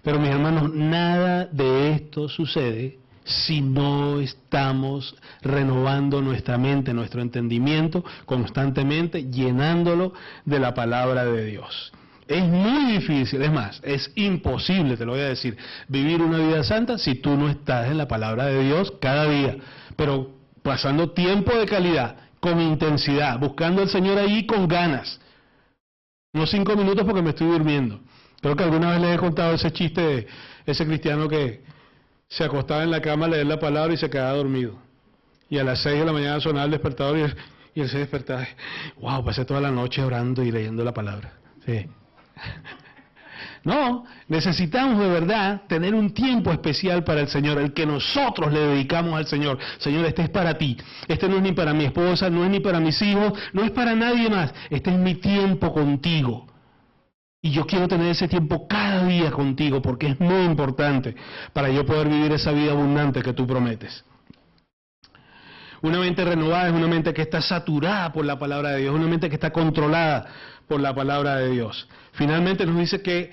Pero mis hermanos, nada de esto sucede si no estamos renovando nuestra mente, nuestro entendimiento constantemente, llenándolo de la palabra de Dios. Es muy difícil, es más, es imposible, te lo voy a decir, vivir una vida santa si tú no estás en la palabra de Dios cada día. Pero pasando tiempo de calidad, con intensidad, buscando al Señor ahí con ganas. No 5 minutos porque me estoy durmiendo. Creo que alguna vez les he contado ese chiste de ese cristiano que se acostaba en la cama a leer la palabra y se quedaba dormido. Y a las 6 de la mañana sonaba el despertador y él se despertaba. ¡Wow! Pasé toda la noche orando y leyendo la palabra. Sí. No, necesitamos de verdad tener un tiempo especial para el Señor, el que nosotros le dedicamos al Señor. Señor, este es para ti. Este no es ni para mi esposa, no es ni para mis hijos, no es para nadie más. Este es mi tiempo contigo. Y yo quiero tener ese tiempo cada día contigo porque es muy importante para yo poder vivir esa vida abundante que tú prometes. Una mente renovada es una mente que está saturada por la palabra de Dios, una mente que está controlada por la palabra de Dios. Finalmente nos dice que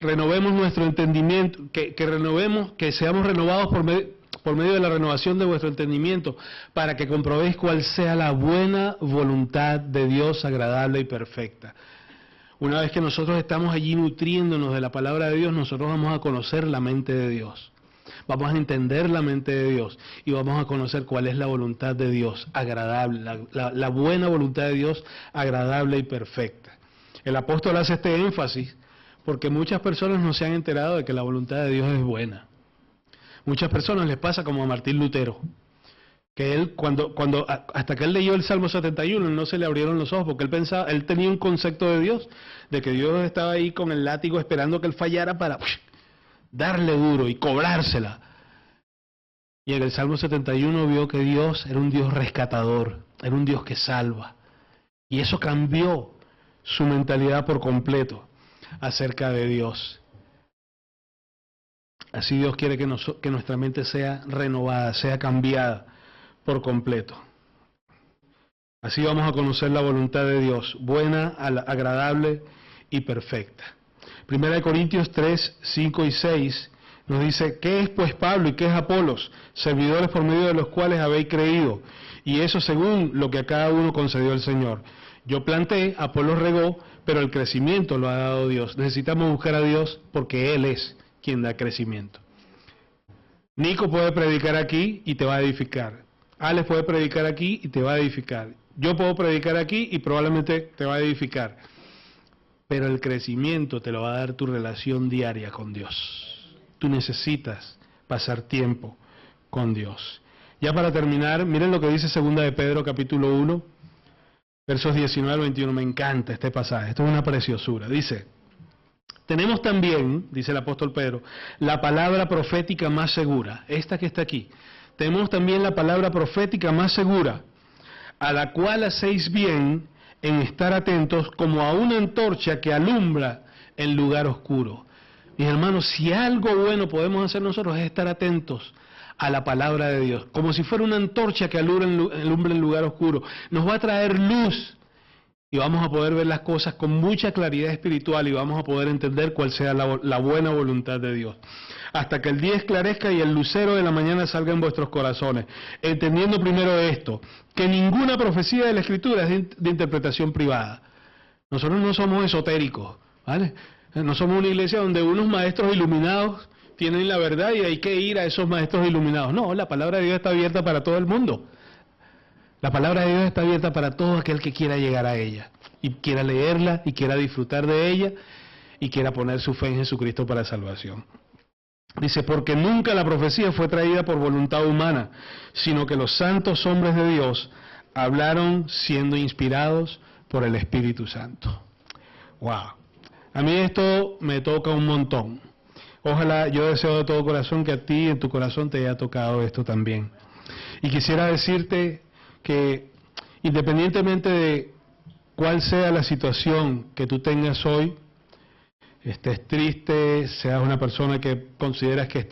renovemos nuestro entendimiento, que seamos renovados por medio de la renovación de vuestro entendimiento, para que comprobéis cuál sea la buena voluntad de Dios, agradable y perfecta. Una vez que nosotros estamos allí nutriéndonos de la palabra de Dios, nosotros vamos a conocer la mente de Dios. Vamos a entender la mente de Dios y vamos a conocer cuál es la voluntad de Dios, agradable, la buena voluntad de Dios, agradable y perfecta. El apóstol hace este énfasis porque muchas personas no se han enterado de que la voluntad de Dios es buena. Muchas personas les pasa como a Martín Lutero, que él hasta que él leyó el Salmo 71 no se le abrieron los ojos porque él tenía un concepto de Dios, de que Dios estaba ahí con el látigo esperando que él fallara para darle duro y cobrársela. Y en el Salmo 71 vio que Dios era un Dios rescatador, era un Dios que salva. Y eso cambió su mentalidad por completo acerca de Dios. Así Dios quiere que nuestra mente sea renovada, sea cambiada por completo. Así vamos a conocer la voluntad de Dios, buena, agradable y perfecta. 1 Corintios 3, 5 y 6 nos dice: ¿qué es pues Pablo y qué es Apolos? Servidores por medio de los cuales habéis creído, y eso según lo que a cada uno concedió el Señor. Yo planté, Apolos regó, pero el crecimiento lo ha dado Dios. Necesitamos buscar a Dios porque Él es quien da crecimiento. Nico puede predicar aquí y te va a edificar. Alex puede predicar aquí y te va a edificar. Yo puedo predicar aquí y probablemente te va a edificar. Pero el crecimiento te lo va a dar tu relación diaria con Dios. Tú necesitas pasar tiempo con Dios. Ya para terminar, miren lo que dice 2 de Pedro capítulo 1, versos 19 al 21. Me encanta este pasaje, esto es una preciosura. Dice: tenemos también, dice el apóstol Pedro, la palabra profética más segura, esta que está aquí. Tenemos también la palabra profética más segura, a la cual hacéis bien en estar atentos como a una antorcha que alumbra en lugar oscuro. Mis hermanos, si algo bueno podemos hacer nosotros es estar atentos a la palabra de Dios, como si fuera una antorcha que alumbra en lugar oscuro. Nos va a traer luz y vamos a poder ver las cosas con mucha claridad espiritual y vamos a poder entender cuál sea la buena voluntad de Dios. Hasta que el día esclarezca y el lucero de la mañana salga en vuestros corazones, entendiendo primero esto, que ninguna profecía de la Escritura es de interpretación privada. Nosotros no somos esotéricos, ¿vale? No somos una iglesia donde unos maestros iluminados tienen la verdad y hay que ir a esos maestros iluminados. No, la palabra de Dios está abierta para todo el mundo. La palabra de Dios está abierta para todo aquel que quiera llegar a ella, y quiera leerla, y quiera disfrutar de ella, y quiera poner su fe en Jesucristo para salvación. Dice: porque nunca la profecía fue traída por voluntad humana, sino que los santos hombres de Dios hablaron siendo inspirados por el Espíritu Santo. ¡Wow! A mí esto me toca un montón. Ojalá, yo deseo de todo corazón que a ti en tu corazón te haya tocado esto también. Y quisiera decirte que independientemente de cuál sea la situación que tú tengas hoy, estés triste, seas una persona que consideras que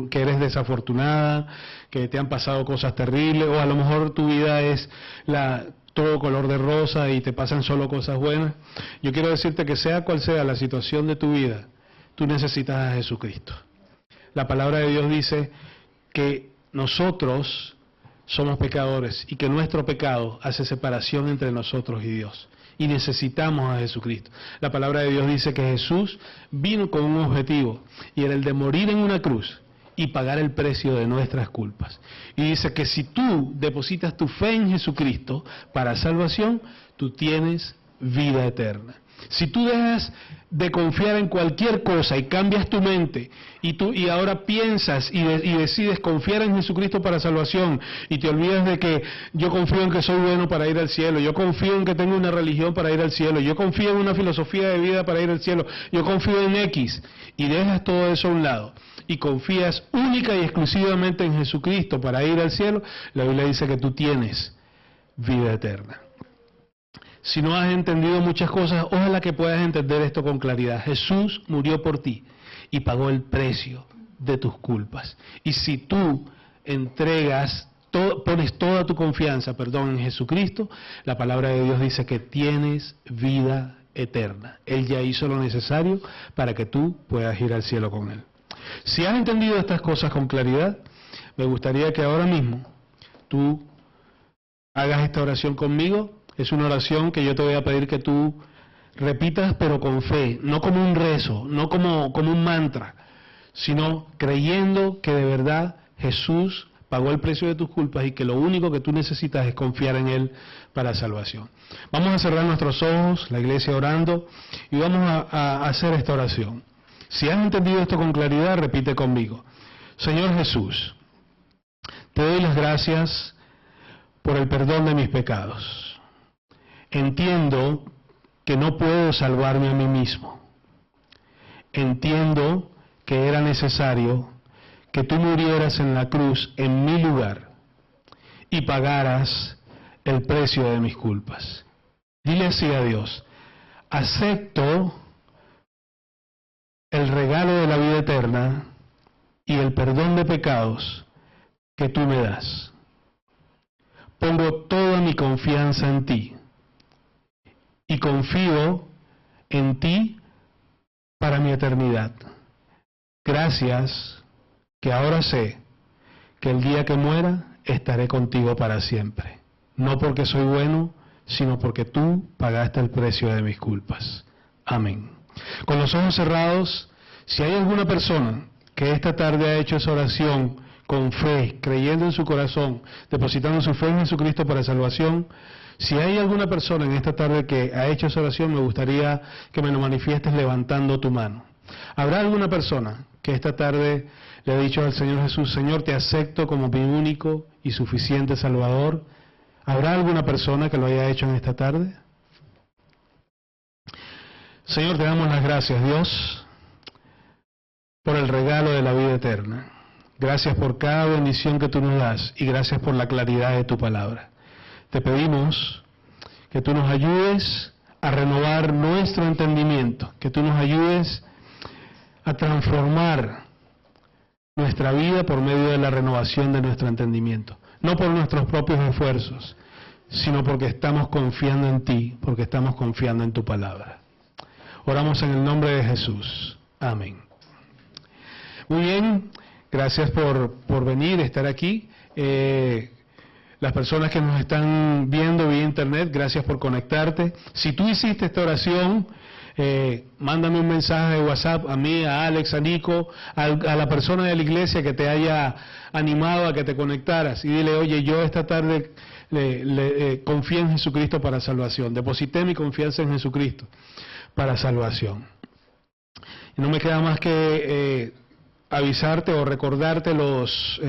que eres desafortunada, que te han pasado cosas terribles, o a lo mejor tu vida es todo color de rosa y te pasan solo cosas buenas, yo quiero decirte que sea cual sea la situación de tu vida, tú necesitas a Jesucristo. La palabra de Dios dice que nosotros somos pecadores y que nuestro pecado hace separación entre nosotros y Dios. Y necesitamos a Jesucristo. La palabra de Dios dice que Jesús vino con un objetivo, y era el de morir en una cruz y pagar el precio de nuestras culpas. Y dice que si tú depositas tu fe en Jesucristo para salvación, tú tienes vida eterna. Si tú dejas de confiar en cualquier cosa y cambias tu mente y ahora piensas y decides confiar en Jesucristo para salvación y te olvidas de que yo confío en que soy bueno para ir al cielo, yo confío en que tengo una religión para ir al cielo, yo confío en una filosofía de vida para ir al cielo, yo confío en X, y dejas todo eso a un lado y confías única y exclusivamente en Jesucristo para ir al cielo, la Biblia dice que tú tienes vida eterna. Si no has entendido muchas cosas, ojalá que puedas entender esto con claridad. Jesús murió por ti y pagó el precio de tus culpas. Y si tú pones toda tu confianza, en Jesucristo, la palabra de Dios dice que tienes vida eterna. Él ya hizo lo necesario para que tú puedas ir al cielo con Él. Si has entendido estas cosas con claridad, me gustaría que ahora mismo tú hagas esta oración conmigo. Es una oración que yo te voy a pedir que tú repitas, pero con fe, no como un rezo, no como un mantra, sino creyendo que de verdad Jesús pagó el precio de tus culpas y que lo único que tú necesitas es confiar en Él para salvación. Vamos a cerrar nuestros ojos, la iglesia orando, y vamos a hacer esta oración. Si has entendido esto con claridad, repite conmigo. Señor Jesús, te doy las gracias por el perdón de mis pecados. Entiendo que no puedo salvarme a mí mismo. Entiendo que era necesario que tú murieras en la cruz en mi lugar y pagaras el precio de mis culpas. Dile así a Dios: acepto el regalo de la vida eterna y el perdón de pecados que tú me das. Pongo toda mi confianza en ti y confío en ti para mi eternidad. Gracias, que ahora sé que el día que muera estaré contigo para siempre. No porque soy bueno, sino porque tú pagaste el precio de mis culpas. Amén. Con los ojos cerrados, si hay alguna persona que esta tarde ha hecho esa oración con fe, creyendo en su corazón, depositando su fe en Jesucristo para salvación, si hay alguna persona en esta tarde que ha hecho esa oración, me gustaría que me lo manifiestes levantando tu mano. ¿Habrá alguna persona que esta tarde le ha dicho al Señor Jesús: Señor, te acepto como mi único y suficiente Salvador? ¿Habrá alguna persona que lo haya hecho en esta tarde? Señor, te damos las gracias, Dios, por el regalo de la vida eterna. Gracias por cada bendición que tú nos das y gracias por la claridad de tu palabra. Te pedimos que tú nos ayudes a renovar nuestro entendimiento, que tú nos ayudes a transformar nuestra vida por medio de la renovación de nuestro entendimiento. No por nuestros propios esfuerzos, sino porque estamos confiando en ti, porque estamos confiando en tu palabra. Oramos en el nombre de Jesús. Amén. Muy bien, gracias por venir, estar aquí. Las personas que nos están viendo vía internet, gracias por conectarte. Si tú hiciste esta oración, mándame un mensaje de WhatsApp a mí, a Alex, a Nico, a la persona de la iglesia que te haya animado a que te conectaras y dile: oye, yo esta tarde confié en Jesucristo para salvación, deposité mi confianza en Jesucristo para salvación. Y no me queda más que avisarte o recordarte los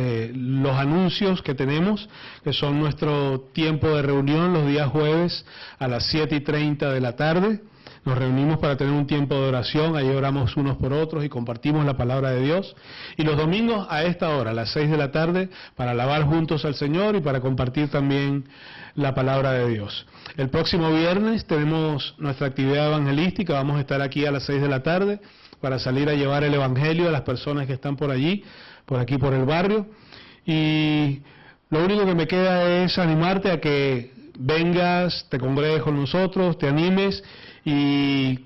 anuncios que tenemos, que son nuestro tiempo de reunión los días jueves a las 7:30 de la tarde. Nos reunimos para tener un tiempo de oración, ahí oramos unos por otros y compartimos la palabra de Dios. Y los domingos a esta hora, a las 6 de la tarde, para alabar juntos al Señor y para compartir también la palabra de Dios. El próximo viernes tenemos nuestra actividad evangelística, vamos a estar aquí a las 6 de la tarde para salir a llevar el evangelio a las personas que están por allí, por aquí por el barrio. Y lo único que me queda es animarte a que vengas, te congregues con nosotros, te animes y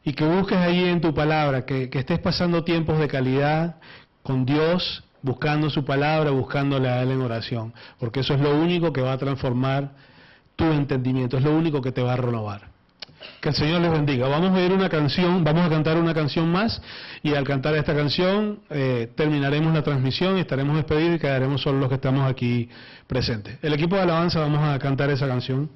que busques allí en tu palabra, que estés pasando tiempos de calidad con Dios, buscando su palabra, buscándole a Él en oración, porque eso es lo único que va a transformar tu entendimiento, es lo único que te va a renovar. Que el Señor les bendiga. Vamos a oír una canción, vamos a cantar una canción más, y al cantar esta canción terminaremos la transmisión y estaremos despedidos y quedaremos solo los que estamos aquí presentes. El equipo de alabanza vamos a cantar esa canción.